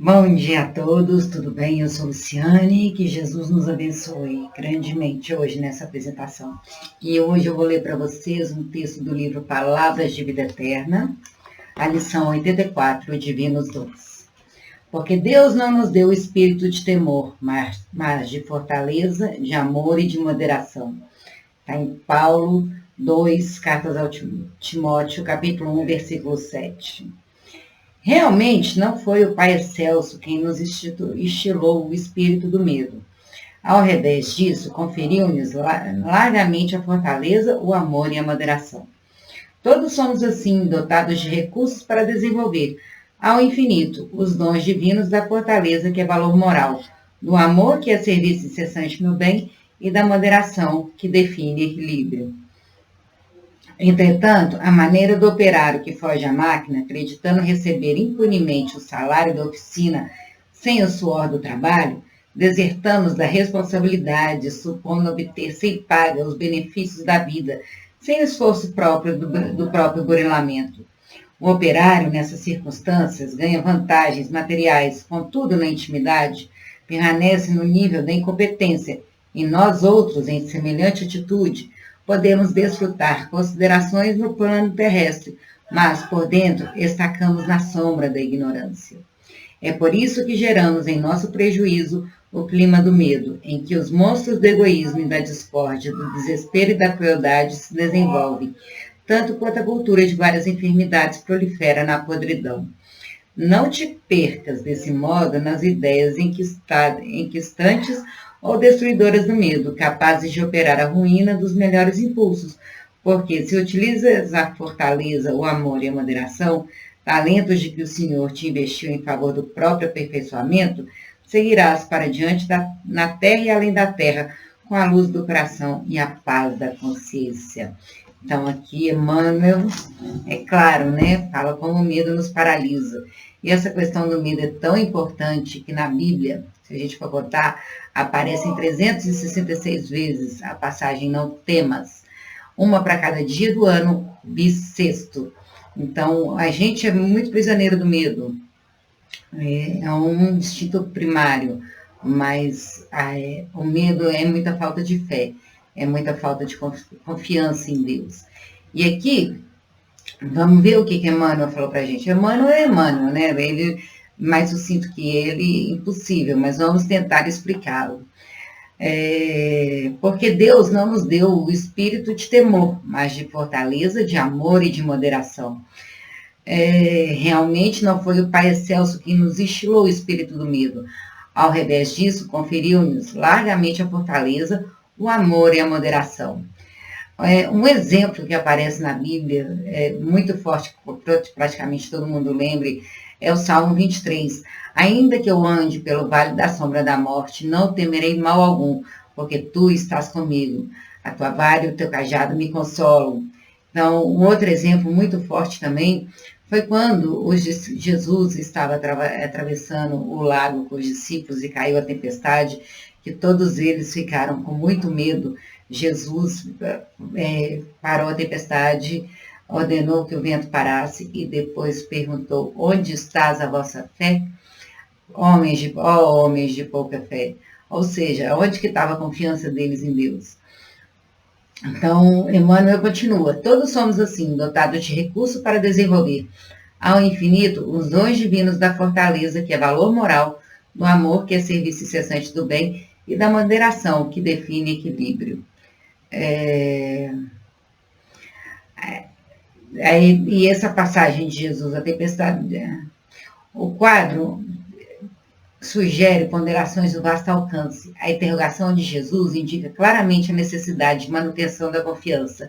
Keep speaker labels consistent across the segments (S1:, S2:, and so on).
S1: Bom dia a todos, tudo bem? Eu sou Luciane, que Jesus nos abençoe grandemente hoje nessa apresentação. E hoje eu vou ler para vocês um texto do livro Palavras de Vida Eterna, a lição 84, Divinos Dons. Porque Deus não nos deu o espírito de temor, mas de fortaleza, de amor e de moderação. Está em Paulo 2, Cartas ao Timóteo, capítulo 1, versículo 7. Realmente não foi o Pai Excelso quem nos instilou o espírito do medo. Ao revés disso, conferiu-nos largamente a fortaleza, o amor e a moderação. Todos somos assim, dotados de recursos para desenvolver, ao infinito, os dons divinos da fortaleza, que é valor moral, do amor, que é serviço incessante no bem, e da moderação, que define equilíbrio. Entretanto, a maneira do operário que foge à máquina, acreditando receber impunemente o salário da oficina sem o suor do trabalho, desertamos da responsabilidade, supondo obter sem paga os benefícios da vida, sem o esforço próprio do próprio burilamento. O operário, nessas circunstâncias, ganha vantagens materiais, contudo, na intimidade, permanece no nível da incompetência, e nós outros, em semelhante atitude, podemos desfrutar considerações no plano terrestre, mas por dentro estacamos na sombra da ignorância. É por isso que geramos em nosso prejuízo o clima do medo, em que os monstros do egoísmo e da discórdia, do desespero e da crueldade se desenvolvem, tanto quanto a cultura de várias enfermidades prolifera na podridão. Não te percas desse modo nas ideias inquistantes ou destruidoras do medo, capazes de operar a ruína dos melhores impulsos, porque se utilizas a fortaleza, o amor e a moderação, talentos de que o Senhor te investiu em favor do próprio aperfeiçoamento, seguirás para diante na terra e além da terra, com a luz do coração e a paz da consciência. Então aqui Emmanuel, é claro, né, fala como o medo nos paralisa. E essa questão do medo é tão importante que na Bíblia, se a gente for botar, aparecem 366 vezes a passagem não temas, uma para cada dia do ano bissexto. Então, a gente é muito prisioneiro do medo. É um instinto primário, mas o medo é muita falta de fé, é muita falta de confiança em Deus. E aqui, vamos ver o que Emmanuel falou para a gente. Emmanuel é Emmanuel, né? Ele, mais sucinto que ele, impossível, mas vamos tentar explicá-lo. Porque Deus não nos deu o espírito de temor, mas de fortaleza, de amor e de moderação. Realmente não foi o Pai Excelso que nos instilou o espírito do medo. Ao revés disso, conferiu-nos largamente a fortaleza, o amor e a moderação. Um exemplo que aparece na Bíblia, muito forte, praticamente todo mundo lembre, é o Salmo 23. Ainda que eu ande pelo vale da sombra da morte, não temerei mal algum, porque tu estás comigo. A tua vara e o teu cajado me consolam. Então, um outro exemplo muito forte também foi quando Jesus estava atravessando o lago com os discípulos e caiu a tempestade, que todos eles ficaram com muito medo. Jesus parou a tempestade, ordenou que o vento parasse e depois perguntou: onde estás a vossa fé? Homens de pouca fé. Ou seja, onde que estava a confiança deles em Deus? Então, Emmanuel continua: todos somos assim, dotados de recursos para desenvolver ao infinito os dons divinos da fortaleza, que é valor moral, do amor, que é serviço incessante do bem, e da moderação, que define equilíbrio. E essa passagem de Jesus, a tempestade, o quadro sugere ponderações do vasto alcance. A interrogação de Jesus indica claramente a necessidade de manutenção da confiança,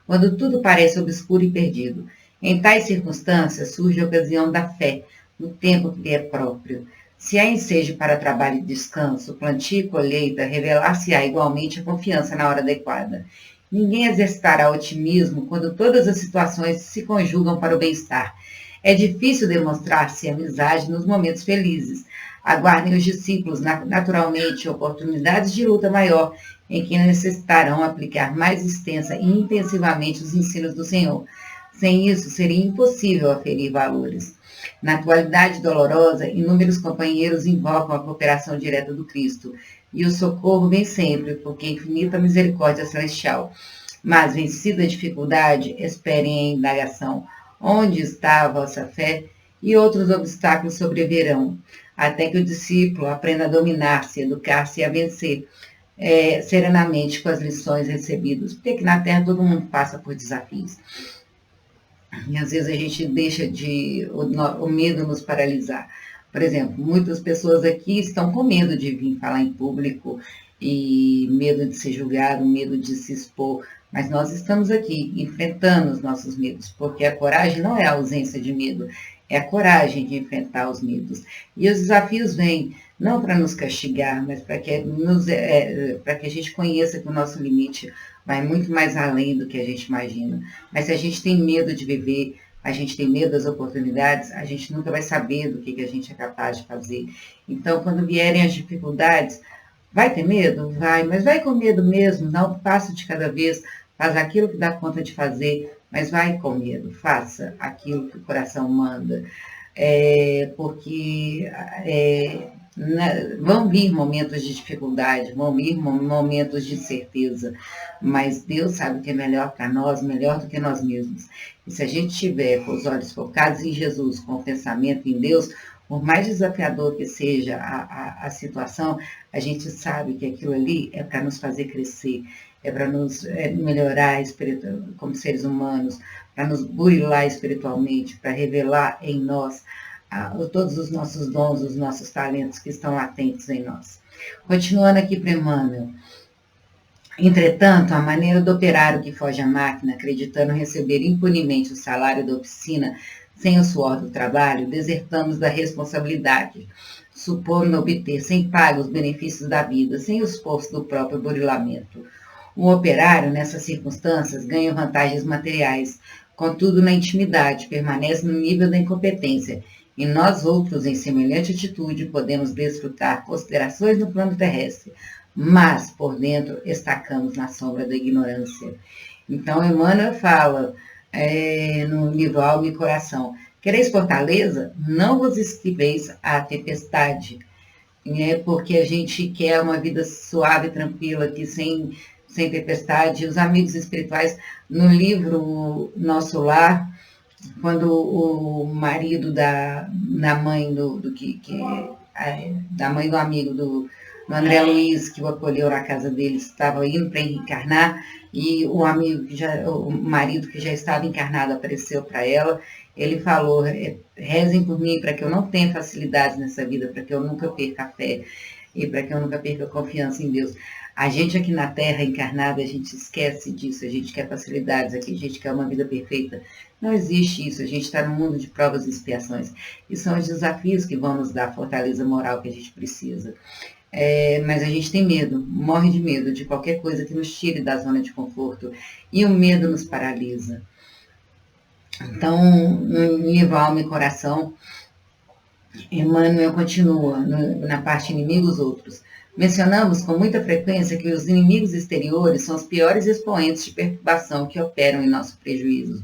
S1: quando tudo parece obscuro e perdido. Em tais circunstâncias, surge a ocasião da fé, no tempo que lhe é próprio. Se há ensejo para trabalho e descanso, plantio e colheita, revelar-se-á igualmente a confiança na hora adequada. Ninguém exercitará otimismo quando todas as situações se conjugam para o bem-estar. É difícil demonstrar-se amizade nos momentos felizes. Aguardem os discípulos, naturalmente, oportunidades de luta maior, em que necessitarão aplicar mais extensa e intensivamente os ensinos do Senhor. Sem isso, seria impossível aferir valores. Na atualidade dolorosa, inúmeros companheiros invocam a cooperação direta do Cristo, e o socorro vem sempre, porque é infinita misericórdia celestial. Mas, vencida a dificuldade, esperem a indagação. Onde está a vossa fé? E outros obstáculos sobrevirão, até que o discípulo aprenda a dominar-se, educar-se e a vencer serenamente com as lições recebidas. Porque aqui na Terra todo mundo passa por desafios. E às vezes a gente deixa o medo nos paralisar. Por exemplo, muitas pessoas aqui estão com medo de vir falar em público e medo de ser julgado, medo de se expor. Mas nós estamos aqui enfrentando os nossos medos, porque a coragem não é a ausência de medo, é a coragem de enfrentar os medos. E os desafios vêm não para nos castigar, mas para que a gente conheça que o nosso limite vai muito mais além do que a gente imagina. Mas se a gente tem medo de viver, a gente tem medo das oportunidades, a gente nunca vai saber do que a gente é capaz de fazer. Então, quando vierem as dificuldades, vai ter medo? Vai, mas vai com medo mesmo, dá um passo de cada vez, faz aquilo que dá conta de fazer, mas vai com medo, faça aquilo que o coração manda. Porque vão vir momentos de dificuldade, vão vir momentos de certeza, mas Deus sabe o que é melhor para nós, melhor do que nós mesmos. E se a gente estiver com os olhos focados em Jesus, com o pensamento em Deus, por mais desafiador que seja a situação, a gente sabe que aquilo ali é para nos fazer crescer, é para nos melhorar como seres humanos, para nos burilar espiritualmente, para revelar em nós todos os nossos dons, os nossos talentos que estão latentes em nós. Continuando aqui para Emmanuel. Entretanto, a maneira do operário que foge à máquina, acreditando receber impunemente o salário da oficina, sem o suor do trabalho, desertamos da responsabilidade, supondo obter sem paga os benefícios da vida, sem o esforço do próprio burilamento. O operário, nessas circunstâncias, ganha vantagens materiais, contudo, na intimidade, permanece no nível da incompetência, e nós outros, em semelhante atitude, podemos desfrutar considerações no plano terrestre, mas, por dentro, estacamos na sombra da ignorância. Então, Emmanuel fala no livro Alma e Coração: quereis fortaleza? Não vos esquiveis à tempestade. Porque a gente quer uma vida suave e tranquila, aqui sem tempestade. Os amigos espirituais, no livro Nosso Lar, quando o marido da mãe da mãe do amigo do André Luiz, que o acolheu na casa dele, estava indo para reencarnar, e o marido que já estava encarnado apareceu para ela, ele falou: rezem por mim para que eu não tenha facilidades nessa vida, para que eu nunca perca a fé e para que eu nunca perca a confiança em Deus. A gente aqui na Terra encarnada, a gente esquece disso, a gente quer facilidades aqui, a gente quer uma vida perfeita. Não existe isso, a gente está num mundo de provas e expiações. E são os desafios que vão nos dar a fortaleza moral que a gente precisa. Mas a gente tem medo, morre de medo de qualquer coisa que nos tire da zona de conforto. E o medo nos paralisa. Então, no livro Alma e Coração, Emmanuel continua na parte inimigos outros. Mencionamos com muita frequência que os inimigos exteriores são os piores expoentes de perturbação que operam em nosso prejuízo.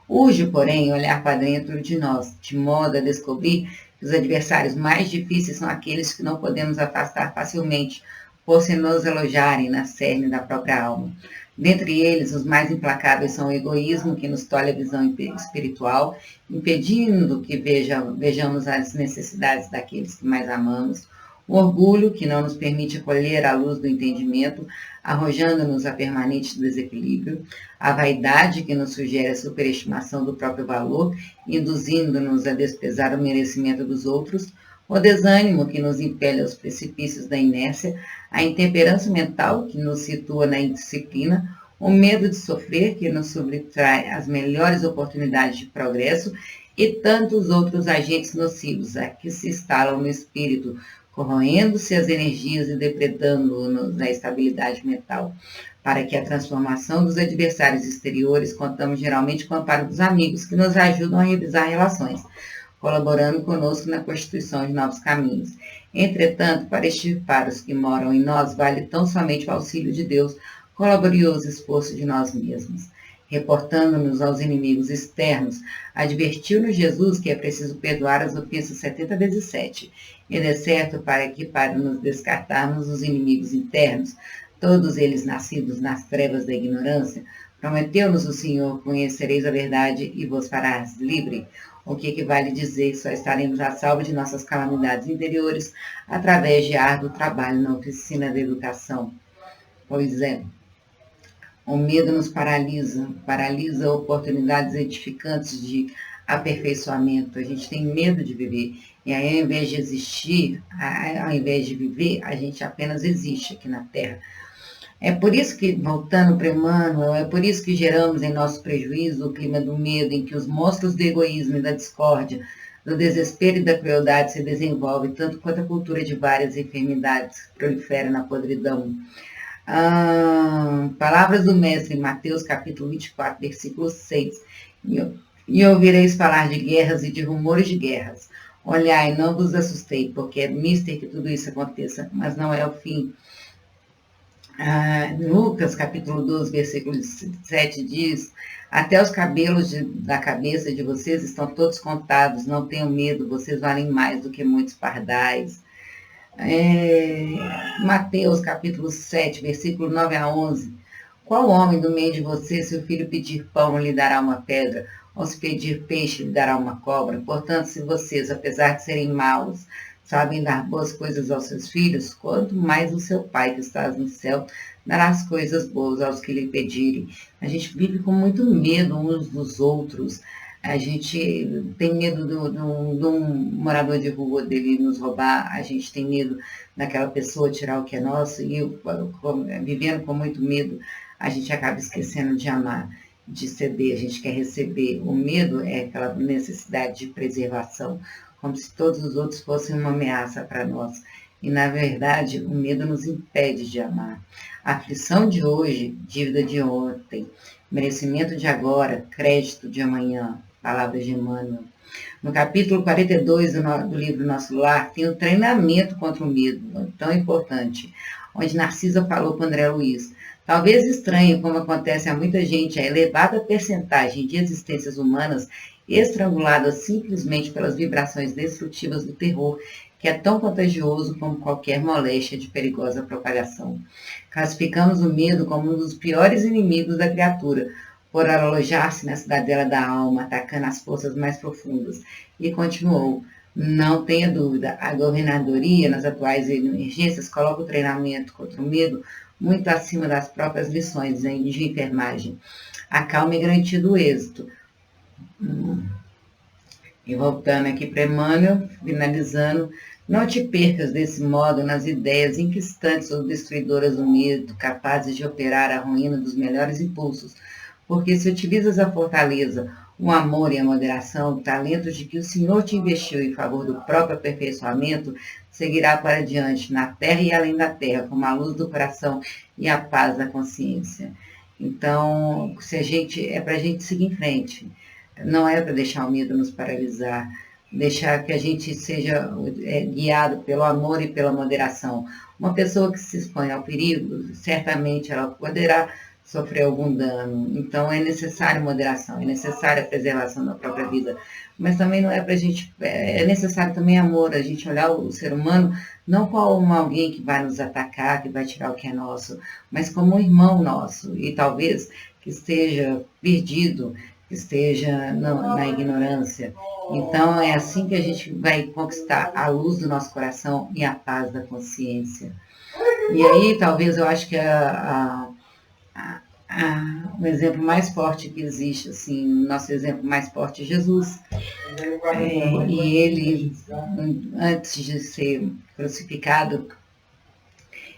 S1: Urge, porém, olhar para dentro de nós, de modo a descobrir que os adversários mais difíceis são aqueles que não podemos afastar facilmente, por se nos alojarem na cerne da própria alma. Dentre eles, os mais implacáveis são o egoísmo, que nos tolhe a visão espiritual, impedindo que vejamos as necessidades daqueles que mais amamos; o orgulho, que não nos permite acolher a luz do entendimento, arrojando-nos a permanente desequilíbrio; a vaidade, que nos sugere a superestimação do próprio valor, induzindo-nos a desprezar o merecimento dos outros; o desânimo, que nos impele aos precipícios da inércia; a intemperança mental, que nos situa na indisciplina; o medo de sofrer, que nos subtrai as melhores oportunidades de progresso; e tantos outros agentes nocivos que se instalam no espírito, corroendo-se as energias e depredando-nos da estabilidade mental. Para que a transformação dos adversários exteriores, contamos geralmente com o amparo dos amigos, que nos ajudam a revisar relações, colaborando conosco na constituição de novos caminhos. Entretanto, para extirpar os que moram em nós, vale tão somente o auxílio de Deus, com o laborioso esforço de nós mesmos. reportando-nos aos inimigos externos, advertiu-nos Jesus que é preciso perdoar as ofensas 70 vezes 7. Ele é certo para nos descartarmos os inimigos internos, todos eles nascidos nas trevas da ignorância. Prometeu-nos o Senhor, conhecereis a verdade e vos farás livre. O que vale dizer, só estaremos a salvo de nossas calamidades interiores através de árduo trabalho na oficina da educação. Pois é, o medo nos paralisa oportunidades edificantes de aperfeiçoamento. A gente tem medo de viver. E aí, ao invés de existir, ao invés de viver, a gente apenas existe aqui na Terra. É por isso que, voltando para Emmanuel, é por isso que geramos em nosso prejuízo o clima do medo, em que os monstros do egoísmo e da discórdia, do desespero e da crueldade se desenvolvem, tanto quanto a cultura de várias enfermidades que proliferam na podridão. Palavras do Mestre em Mateus capítulo 24, versículo 6. E ouvireis falar de guerras e de rumores de guerras. Olhai, não vos assustei, porque é mister que tudo isso aconteça, mas não é o fim. Lucas capítulo 12, versículo 7 diz: até os cabelos da cabeça de vocês estão todos contados, não tenham medo, vocês valem mais do que muitos pardais. Mateus capítulo 7, versículo 9 a 11. Qual homem do meio de vocês, se o filho pedir pão, lhe dará uma pedra? Ou se pedir peixe, lhe dará uma cobra? Portanto, se vocês, apesar de serem maus, sabem dar boas coisas aos seus filhos, quanto mais o seu Pai que está no céu dará as coisas boas aos que lhe pedirem. A gente vive com muito medo uns dos outros. A gente tem medo de um morador de rua dele nos roubar, a gente tem medo daquela pessoa tirar o que é nosso, e vivendo com muito medo, a gente acaba esquecendo de amar, de ceder, a gente quer receber. O medo é aquela necessidade de preservação, como se todos os outros fossem uma ameaça para nós. E, na verdade, o medo nos impede de amar. A aflição de hoje, dívida de ontem, merecimento de agora, crédito de amanhã. Palavras de Emmanuel. No capítulo 42 do livro Nosso Lar, tem o treinamento contra o medo, tão importante, onde Narcisa falou com André Luiz. Talvez estranhe como acontece a muita gente a elevada percentagem de existências humanas estranguladas simplesmente pelas vibrações destrutivas do terror, que é tão contagioso como qualquer moléstia de perigosa propagação. Classificamos o medo como um dos piores inimigos da criatura, por alojar-se na cidadela da alma, atacando as forças mais profundas. E continuou: não tenha dúvida, a governadoria, nas atuais emergências, coloca o treinamento contra o medo muito acima das próprias lições de enfermagem. A calma é garantido o êxito. E voltando aqui para Emmanuel, finalizando, não te percas desse modo nas ideias inquistantes ou destruidoras do medo, capazes de operar a ruína dos melhores impulsos, porque se utilizas a fortaleza, o amor e a moderação, talentos de que o Senhor te investiu em favor do próprio aperfeiçoamento, seguirá para diante, na terra e além da terra, como a luz do coração e a paz da consciência. Então, é para a gente seguir em frente, não é para deixar o medo nos paralisar, deixar que a gente seja guiado pelo amor e pela moderação. Uma pessoa que se expõe ao perigo, certamente ela poderá sofrer algum dano. Então, é necessária moderação, é necessária a preservação da própria vida. Mas também não é para a gente... É necessário também amor, a gente olhar o ser humano não como alguém que vai nos atacar, que vai tirar o que é nosso, mas como um irmão nosso. E talvez que esteja perdido, que esteja na ignorância. Então, é assim que a gente vai conquistar a luz do nosso coração e a paz da consciência. E aí, talvez, eu acho que o exemplo mais forte que existe, assim, o nosso exemplo mais forte é Jesus. E ele, antes de ser crucificado,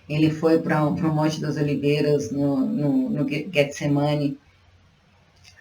S1: ele foi para o Monte das Oliveiras, no Getsemane,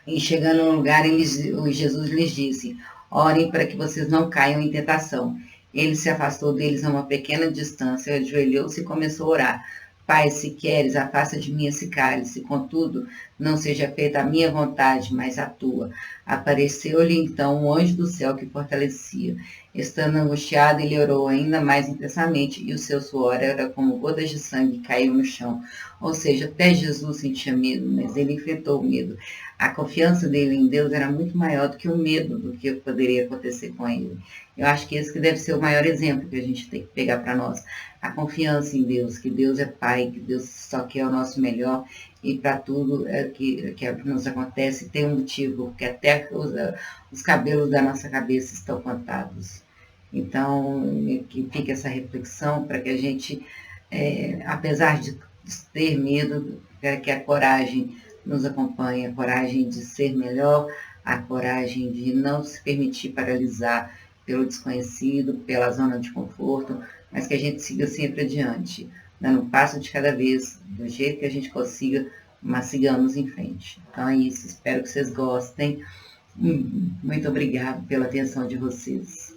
S1: e chegando no lugar, Jesus lhes disse: orem para que vocês não caiam em tentação. Ele se afastou deles a uma pequena distância, ajoelhou-se e começou a orar. Pai, se queres, afasta de mim esse cálice, contudo, não seja feita a minha vontade, mas a tua. Apareceu-lhe então um anjo do céu que fortalecia. Estando angustiado, ele orou ainda mais intensamente, e o seu suor era como gotas de sangue que caiu no chão. Ou seja, até Jesus sentia medo, mas ele enfrentou o medo. a confiança dele em Deus era muito maior do que o medo do que poderia acontecer com ele. Eu acho que esse que deve ser o maior exemplo que a gente tem que pegar para nós. A confiança em Deus, que Deus é Pai, que Deus só quer o nosso melhor e para tudo que nos acontece tem um motivo, porque até os cabelos da nossa cabeça estão contados. Então, que fique essa reflexão para que a gente, apesar de ter medo, que a coragem nos acompanhe, a coragem de ser melhor, a coragem de não se permitir paralisar pelo desconhecido, pela zona de conforto, mas que a gente siga sempre adiante, dando um passo de cada vez, do jeito que a gente consiga, mas sigamos em frente. Então é isso, espero que vocês gostem. Muito obrigado pela atenção de vocês.